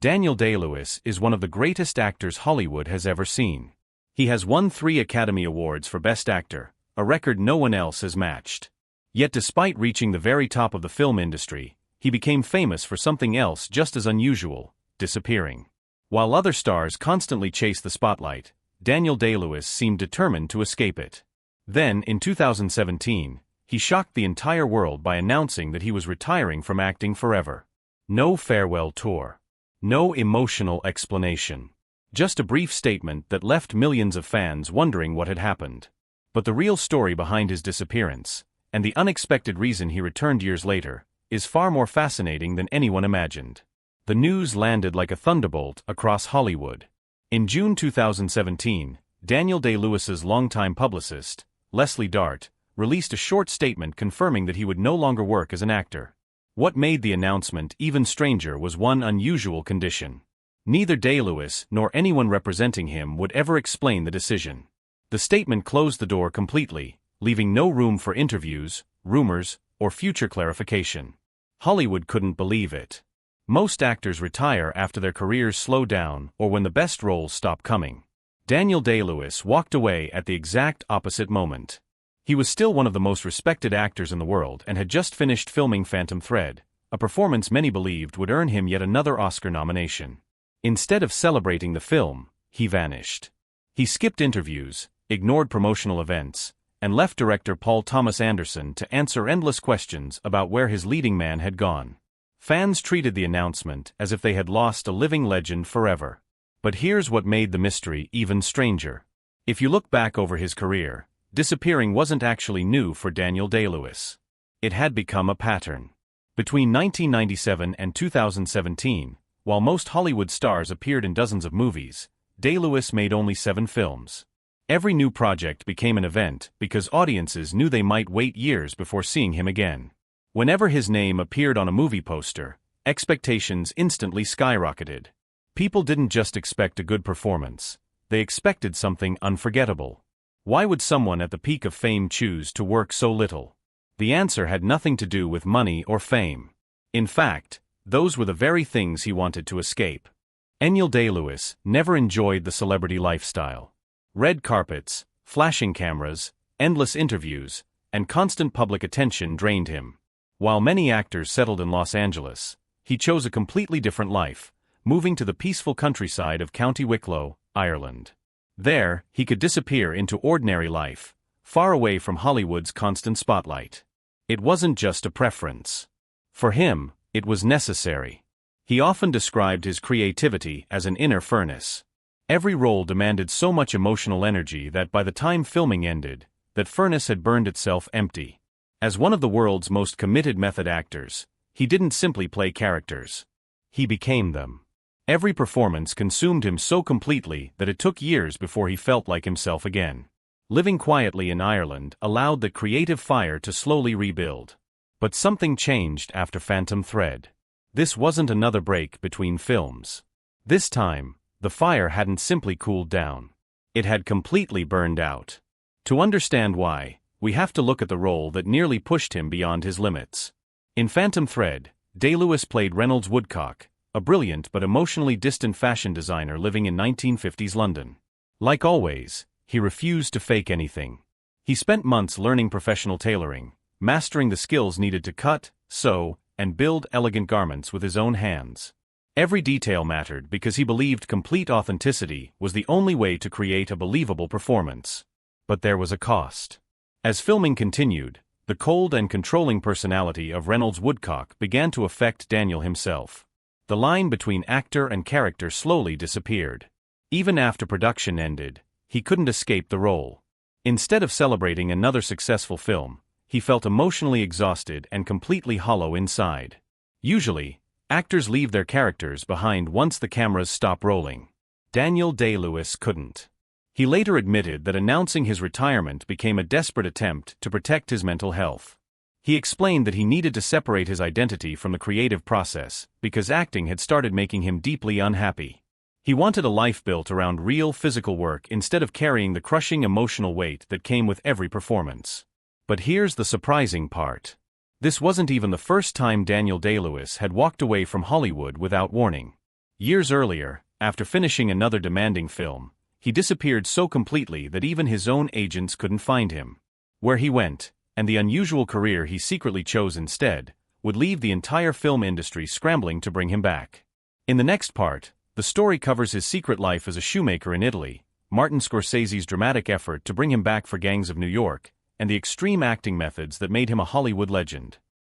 Daniel Day-Lewis is one of the greatest actors Hollywood has ever seen. He has won 3 Academy Awards for Best Actor, a record no one else has matched. Yet despite reaching the very top of the film industry, he became famous for something else just as unusual: disappearing. While other stars constantly chase the spotlight, Daniel Day-Lewis seemed determined to escape it. Then, in 2017, he shocked the entire world by announcing that he was retiring from acting forever. No farewell tour. No emotional explanation. Just a brief statement that left millions of fans wondering what had happened. But the real story behind his disappearance, and the unexpected reason he returned years later, is far more fascinating than anyone imagined. The news landed like a thunderbolt across Hollywood. In June 2017, Daniel Day-Lewis's longtime publicist, Leslie Dart, released a short statement confirming that he would no longer work as an actor. What made the announcement even stranger was one unusual condition. Neither Day-Lewis nor anyone representing him would ever explain the decision. The statement closed the door completely, leaving no room for interviews, rumors, or future clarification. Hollywood couldn't believe it. Most actors retire after their careers slow down or when the best roles stop coming. Daniel Day-Lewis walked away at the exact opposite moment. He was still one of the most respected actors in the world and had just finished filming Phantom Thread, a performance many believed would earn him yet another Oscar nomination. Instead of celebrating the film, he vanished. He skipped interviews, ignored promotional events, and left director Paul Thomas Anderson to answer endless questions about where his leading man had gone. Fans treated the announcement as if they had lost a living legend forever. But here's what made the mystery even stranger. If you look back over his career, disappearing wasn't actually new for Daniel Day-Lewis. It had become a pattern. Between 1997 and 2017, while most Hollywood stars appeared in dozens of movies, Day-Lewis made only 7 films. Every new project became an event because audiences knew they might wait years before seeing him again. Whenever his name appeared on a movie poster, expectations instantly skyrocketed. People didn't just expect a good performance, they expected something unforgettable. Why would someone at the peak of fame choose to work so little? The answer had nothing to do with money or fame. In fact, those were the very things he wanted to escape. Daniel Day-Lewis never enjoyed the celebrity lifestyle. Red carpets, flashing cameras, endless interviews, and constant public attention drained him. While many actors settled in Los Angeles, he chose a completely different life, moving to the peaceful countryside of County Wicklow, Ireland. There, he could disappear into ordinary life, far away from Hollywood's constant spotlight. It wasn't just a preference. For him, it was necessary. He often described his creativity as an inner furnace. Every role demanded so much emotional energy that by the time filming ended, that furnace had burned itself empty. As one of the world's most committed method actors, he didn't simply play characters. He became them. Every performance consumed him so completely that it took years before he felt like himself again. Living quietly in Ireland allowed the creative fire to slowly rebuild. But something changed after Phantom Thread. This wasn't another break between films. This time, the fire hadn't simply cooled down. It had completely burned out. To understand why, we have to look at the role that nearly pushed him beyond his limits. In Phantom Thread, Day-Lewis played Reynolds Woodcock, a brilliant but emotionally distant fashion designer living in 1950s London. Like always, he refused to fake anything. He spent months learning professional tailoring, mastering the skills needed to cut, sew, and build elegant garments with his own hands. Every detail mattered because he believed complete authenticity was the only way to create a believable performance. But there was a cost. As filming continued, the cold and controlling personality of Reynolds Woodcock began to affect Daniel himself. The line between actor and character slowly disappeared. Even after production ended, he couldn't escape the role. Instead of celebrating another successful film, he felt emotionally exhausted and completely hollow inside. Usually, actors leave their characters behind once the cameras stop rolling. Daniel Day-Lewis couldn't. He later admitted that announcing his retirement became a desperate attempt to protect his mental health. He explained that he needed to separate his identity from the creative process because acting had started making him deeply unhappy. He wanted a life built around real physical work instead of carrying the crushing emotional weight that came with every performance. But here's the surprising part. This wasn't even the first time Daniel Day-Lewis had walked away from Hollywood without warning. Years earlier, after finishing another demanding film, he disappeared so completely that even his own agents couldn't find him. Where he went, and the unusual career he secretly chose instead, would leave the entire film industry scrambling to bring him back. In the next part, the story covers his secret life as a shoemaker in Italy, Martin Scorsese's dramatic effort to bring him back for Gangs of New York, and the extreme acting methods that made him a Hollywood legend.